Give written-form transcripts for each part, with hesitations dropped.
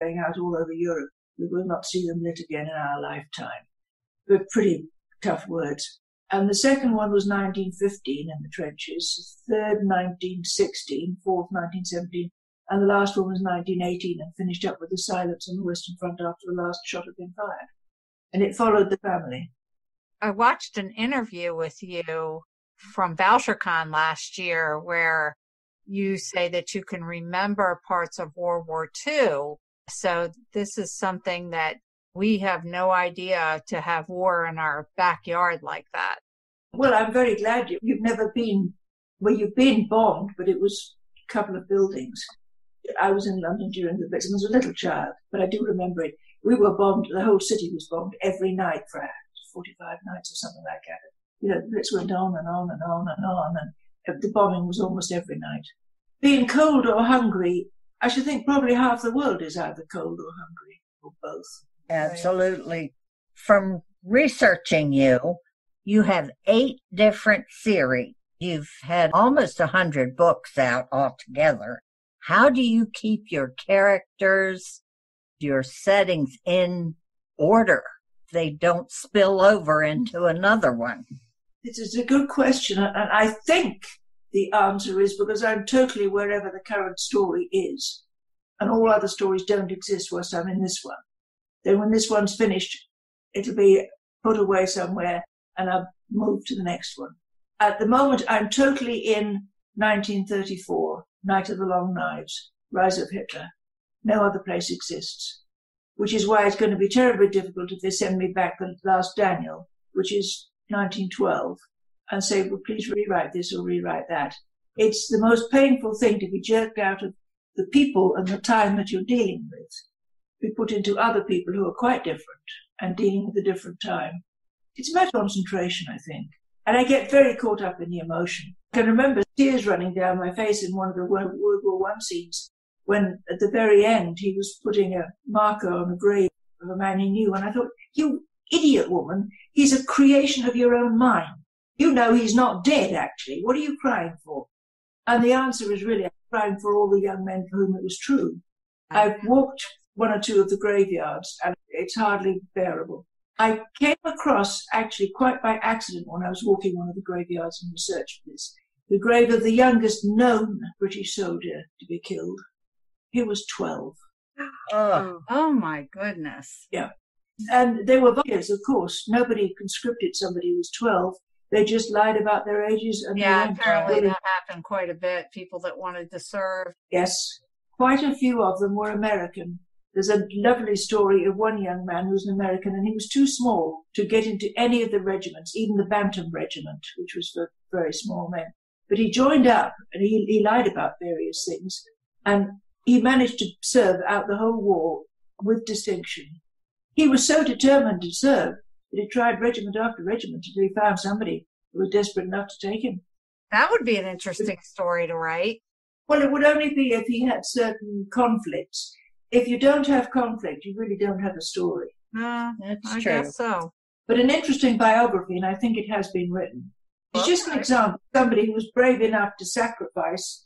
going out all over Europe. We will not see them lit again in our lifetime. But pretty tough words. And the second one was 1915 in the trenches, the third 1916, fourth 1917, and the last one was 1918 and finished up with the silence on the Western Front after the last shot had been fired. And it followed the family. I watched an interview with you from VoucherCon last year where you say that you can remember parts of World War II. So this is something that we have no idea to have war in our backyard like that. Well, I'm very glad you've never been, well, you've been bombed, but it was a couple of buildings. I was in London during the Blitz. I was a little child, but I do remember it. We were bombed, the whole city was bombed every night for 45 nights or something like that. You know, the Blitz went on and on and on and on, and the bombing was almost every night. Being cold or hungry, I should think probably half the world is either cold or hungry, or both. Absolutely. From researching you, you have 8 different series. You've had almost 100 books out altogether. How do you keep your characters, your settings in order? They don't spill over into another one. This is a good question, and I think the answer is because I'm totally wherever the current story is, and all other stories don't exist whilst I'm in this one. Then when this one's finished, it'll be put away somewhere, and I'll move to the next one. At the moment, I'm totally in 1934, Night of the Long Knives, Rise of Hitler. No other place exists, which is why it's going to be terribly difficult if they send me back the last Daniel, which is 1912, and say, well, please rewrite this or rewrite that. It's the most painful thing to be jerked out of the people and the time that you're dealing with, be put into other people who are quite different and dealing with a different time. It's about concentration, I think. And I get very caught up in the emotion. I can remember tears running down my face in one of the World War I scenes when, at the very end, he was putting a marker on the grave of a man he knew. And I thought, you idiot woman, he's a creation of your own mind. You know he's not dead, actually. What are you crying for? And the answer is really, I'm crying for all the young men for whom it was true. I've walked one or two of the graveyards, and it's hardly bearable. I came across, actually, quite by accident when I was walking one of the graveyards in research for this, the grave of the youngest known British soldier to be killed. He was 12. Oh my goodness. Yeah. And they were volunteers, of course. Nobody conscripted somebody who was 12. They just lied about their ages. And yeah, apparently that happened quite a bit. People that wanted to serve. Yes. Quite a few of them were American. There's a lovely story of one young man who was an American, and he was too small to get into any of the regiments, even the Bantam Regiment, which was for very small men. But he joined up, and he lied about various things, and he managed to serve out the whole war with distinction. He was so determined to serve that he tried regiment after regiment until he found somebody who was desperate enough to take him. That would be an interesting story to write. Well, it would only be if he had certain conflicts. If you don't have conflict, you really don't have a story. That's I true. guess so. But an interesting biography, and I think it has been written. It's just an example of somebody who was brave enough to sacrifice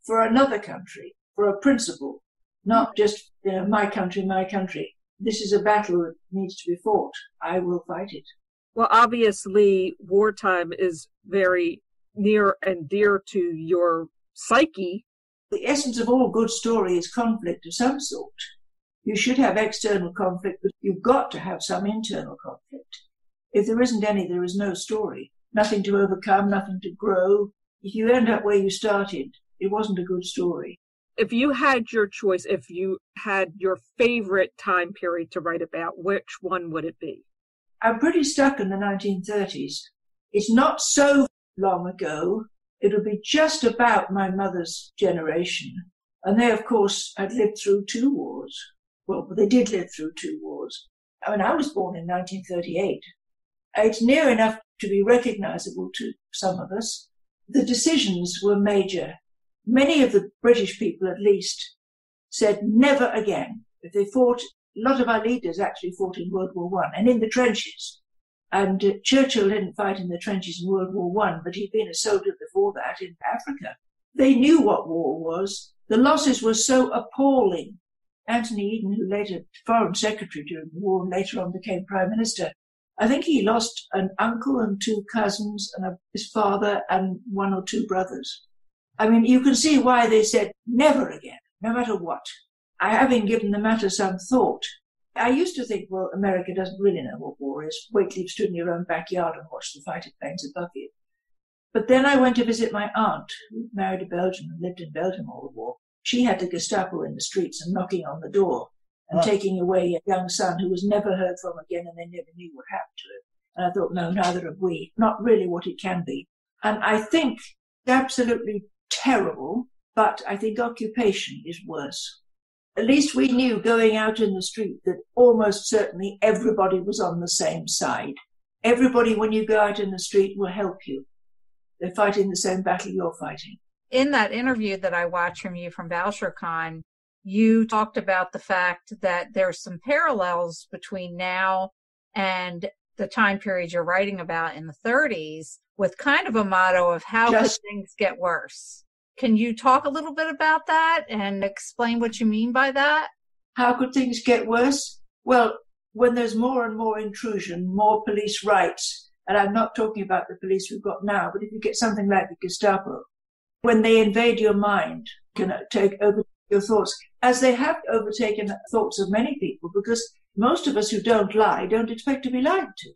for another country, for a principle, not just, my country, my country. This is a battle that needs to be fought. I will fight it. Well, obviously, wartime is very near and dear to your psyche. The essence of all good story is conflict of some sort. You should have external conflict, but you've got to have some internal conflict. If there isn't any, there is no story. Nothing to overcome, nothing to grow. If you end up where you started, it wasn't a good story. If you had your choice, if you had your favorite time period to write about, which one would it be? I'm pretty stuck in the 1930s. It's not so long ago. It'll be just about my mother's generation. And they, of course, had lived through 2 wars. Well, they did live through 2 wars. I mean, I was born in 1938. It's near enough to be recognizable to some of us. The decisions were major. Many of the British people, at least, said never again. If they fought, a lot of our leaders actually fought in World War I and in the trenches. And Churchill didn't fight in the trenches in World War I, but he'd been a soldier before that in Africa. They knew what war was. The losses were so appalling Anthony Eden, who later Foreign Secretary during the war and later on became Prime Minister, I think he lost an uncle and 2 cousins and his father and 1 or 2 brothers. I mean, you can see why they said never again, no matter what. Having given the matter some thought, I used to think, well, America doesn't really know what war is. Wait till you've stood in your own backyard and watched the fighter planes above you. But then I went to visit my aunt, who married a Belgian and lived in Belgium all the war. She had the Gestapo in the streets and knocking on the door and taking away a young son who was never heard from again, and they never knew what happened to him. And I thought, no, neither have we. Not really what it can be. And I think it's absolutely terrible, but I think occupation is worse. At least we knew going out in the street that almost certainly everybody was on the same side. Everybody, when you go out in the street, will help you. They're fighting the same battle you're fighting. In that interview that I watched from you from Valsharkon, you talked about the fact that there's some parallels between now and the time period you're writing about in the 30s, with kind of a motto of how could things get worse. Can you talk a little bit about that and explain what you mean by that? How could things get worse? Well, when there's more and more intrusion, more police rights, and I'm not talking about the police we've got now, but if you get something like the Gestapo, when they invade your mind, can take over your thoughts, as they have overtaken thoughts of many people, because most of us who don't lie don't expect to be lied to.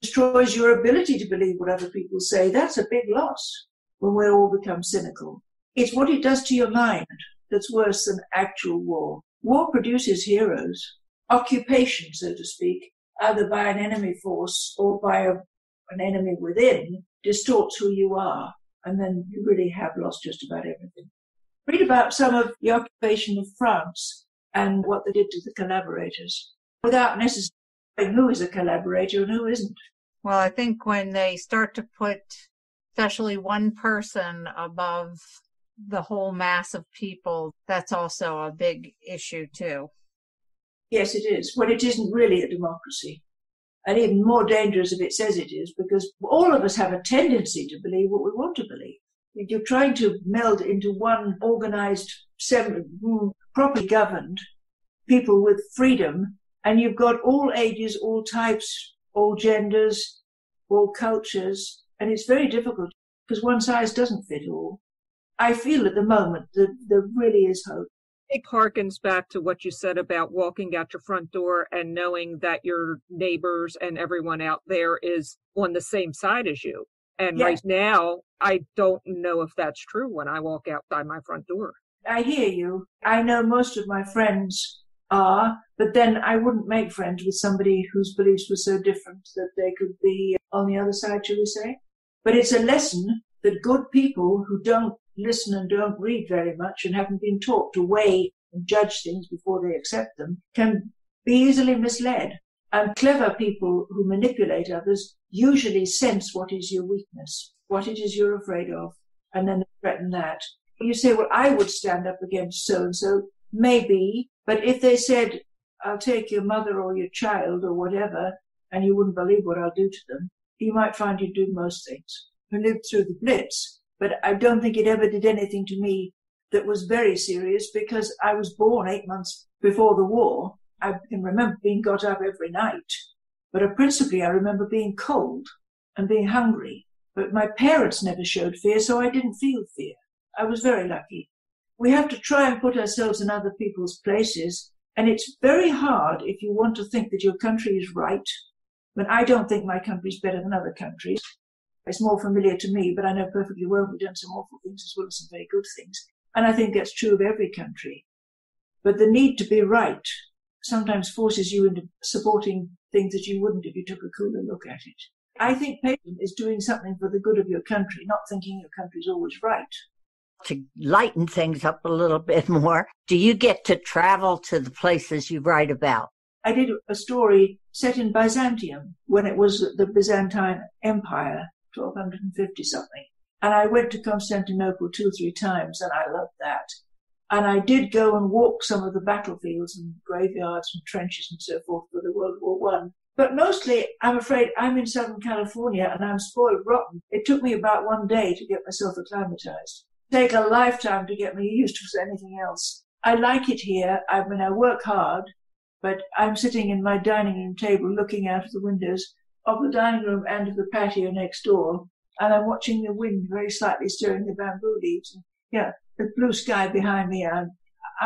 Destroys your ability to believe what other people say. That's a big loss when we all become cynical. It's what it does to your mind that's worse than actual war. War produces heroes. Occupation, so to speak, either by an enemy force or by an enemy within, distorts who you are, and then you really have lost just about everything. Read about some of the occupation of France and what they did to the collaborators, without necessarily knowing who is a collaborator and who isn't. Well, I think when they start to put especially one person above the whole mass of people, that's also a big issue too. Yes, it is, when it isn't really a democracy. And even more dangerous if it says it is, because all of us have a tendency to believe what we want to believe. You're trying to meld into one organized, properly governed people with freedom, and you've got all ages, all types, all genders, all cultures, and it's very difficult because one size doesn't fit all. I feel at the moment that there really is hope. It harkens back to what you said about walking out your front door and knowing that your neighbors and everyone out there is on the same side as you. And Right now, I don't know if that's true when I walk outside my front door. I hear you. I know most of my friends are, but then I wouldn't make friends with somebody whose beliefs were so different that they could be on the other side, shall we say. But it's a lesson that good people who don't listen and don't read very much and haven't been taught to weigh and judge things before they accept them can be easily misled. And clever people who manipulate others usually sense what is your weakness, what it is you're afraid of, and then threaten that. You say, well, I would stand up against so-and-so, maybe, but if they said, I'll take your mother or your child or whatever, and you wouldn't believe what I'll do to them, you might find you'd do most things. I lived through the Blitz, but I don't think it ever did anything to me that was very serious because I was born 8 months before the war. I can remember being got up every night, but principally I remember being cold and being hungry. But my parents never showed fear, so I didn't feel fear. I was very lucky. We have to try and put ourselves in other people's places, and it's very hard if you want to think that your country is right, when I don't think my country's better than other countries. It's more familiar to me, but I know perfectly well we've done some awful things as well as some very good things. And I think that's true of every country. But the need to be right sometimes forces you into supporting things that you wouldn't if you took a cooler look at it. I think patriotism is doing something for the good of your country, not thinking your country's always right. To lighten things up a little bit more, do you get to travel to the places you write about? I did a story set in Byzantium when it was the Byzantine Empire, 1250 something. And I went to Constantinople 2 or 3 times, and I loved that. And I did go and walk some of the battlefields and graveyards and trenches and so forth for the World War I. But mostly, I'm afraid, I'm in Southern California and I'm spoiled rotten. It took me about 1 day to get myself acclimatized. It take a lifetime to get me used to anything else. I like it here. I work hard, but I'm sitting in my dining room table looking out of the windows of the dining room and of the patio next door, and I'm watching the wind very slightly stirring the bamboo leaves. And, the blue sky behind me. I'm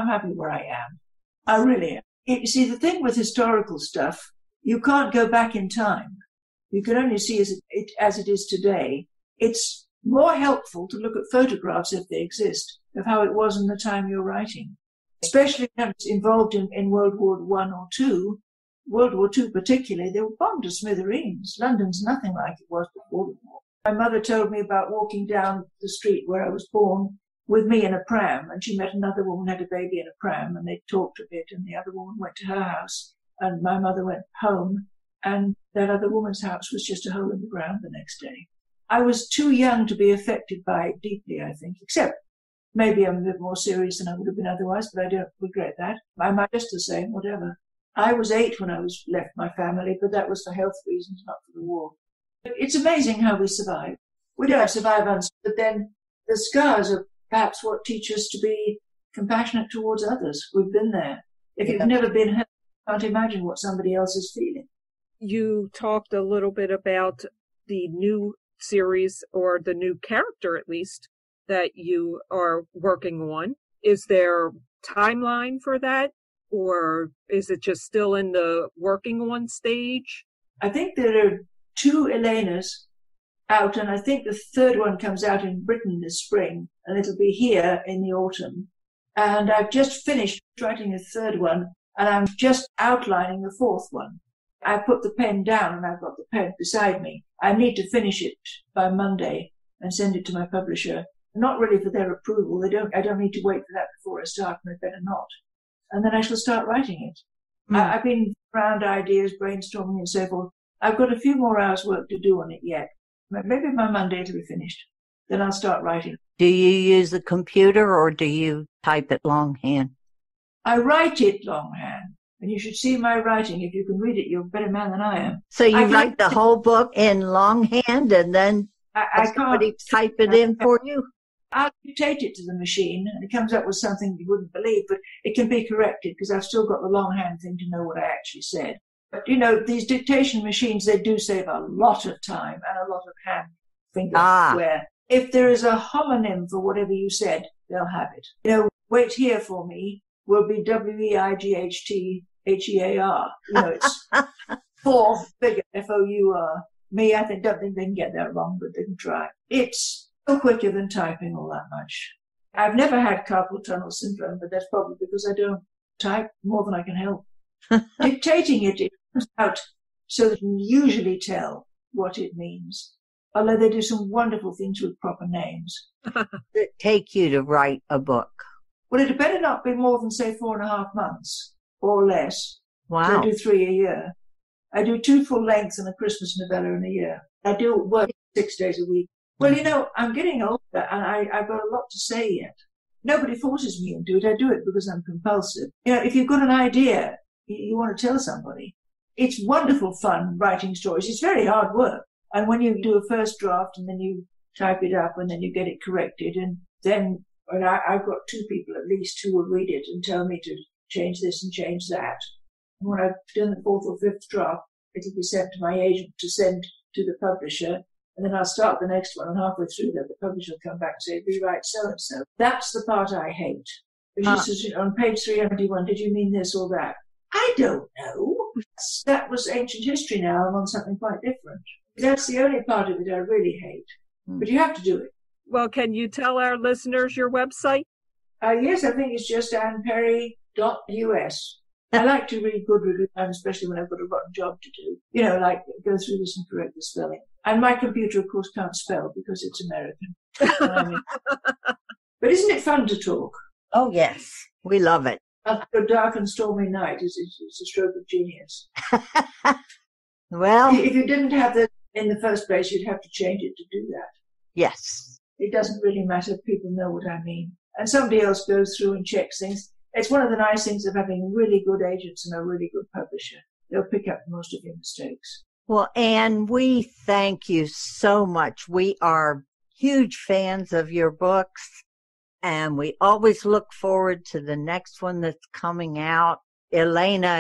happy where I am. I really am. You see, the thing with historical stuff, you can't go back in time. You can only see it as it is today. It's more helpful to look at photographs, if they exist, of how it was in the time you're writing. Especially when it's involved in World War I or II. World War II particularly, they were bombed to smithereens. London's nothing like it was before the war. My mother told me about walking down the street where I was born with me in a pram, and she met another woman, had a baby in a pram, and they talked a bit, and the other woman went to her house, and my mother went home, and that other woman's house was just a hole in the ground the next day. I was too young to be affected by it deeply, I think, except maybe I'm a bit more serious than I would have been otherwise, but I don't regret that. I might just the same, whatever. I was 8 when I left my family, but that was for health reasons, not for the war. It's amazing how we survive. We don't survive unscathed, but then the scars are perhaps what teach us to be compassionate towards others. We've been there. If you've never been hurt, you can't imagine what somebody else is feeling. You talked a little bit about the new series, or the new character at least, that you are working on. Is there timeline for that, or is it just still in the working on stage? I think there are 2 Elenas out, and I think the 3rd one comes out in Britain this spring, and it'll be here in the autumn. And I've just finished writing a 3rd one, and I'm just outlining the 4th one. I put the pen down, and I've got the pen beside me. I need to finish it by Monday and send it to my publisher. Not really for their approval. I don't need to wait for that before I start, and I better not. And then I shall start writing it. I've been around ideas, brainstorming and so forth. I've got a few more hours work to do on it yet. Maybe by Monday it'll be finished. Then I'll start writing. Do you use a computer or do you type it longhand? I write it longhand. And you should see my writing. If you can read it, you're a better man than I am. So you write the whole book in longhand and then somebody type it in for you? I'll dictate it to the machine and it comes up with something you wouldn't believe, but it can be corrected because I've still got the longhand thing to know what I actually said. But, these dictation machines, they do save a lot of time and a lot of hand finger wear. If there is a homonym for whatever you said, they'll have it. Wait here for me will be WEIGHTHEAR. It's 4 figure FOUR. Me, I don't think they can get that wrong, but they can try. It's so quicker than typing all that much. I've never had carpal tunnel syndrome, but that's probably because I don't type more than I can help. Dictating it comes out so that you can usually tell what it means. Although they do some wonderful things with proper names. It take you to write a book? Well, it better not be more than, say, 4.5 months or less. Wow. So I do 3 a year. I do 2 full lengths and a Christmas novella in a year. I do work 6 days a week. Well, I'm getting older and I've got a lot to say yet. Nobody forces me into it. I do it because I'm compulsive. If you've got an idea, you want to tell somebody. It's wonderful fun writing stories. It's very hard work. And when you do a first draft and then you type it up and then you get it corrected, and then I've got 2 people at least who will read it and tell me to change this and change that. And when I've done the 4th or 5th draft, it'll be sent to my agent to send to the publisher. And then I'll start the next one, and halfway through that, the publisher will come back and say, rewrite so-and-so. That's the part I hate. She says, on page 371, did you mean this or that? I don't know. That was ancient history now. I'm on something quite different. That's the only part of it I really hate. But you have to do it. Well, can you tell our listeners your website? Yes, I think it's just anneperry.us. I like to read good reviews, especially when I've got a rotten job to do. Like go through this and correct the spelling. And my computer, of course, can't spell because it's American. But isn't it fun to talk? Oh, yes. We love it. After a dark and stormy night, it's a stroke of genius. Well, if you didn't have that in the first place, you'd have to change it to do that. Yes. It doesn't really matter. People know what I mean. And somebody else goes through and checks things. It's one of the nice things of having really good agents and a really good publisher. They'll pick up most of your mistakes. Well, Anne, we thank you so much. We are huge fans of your books. And we always look forward to the next one that's coming out. Elena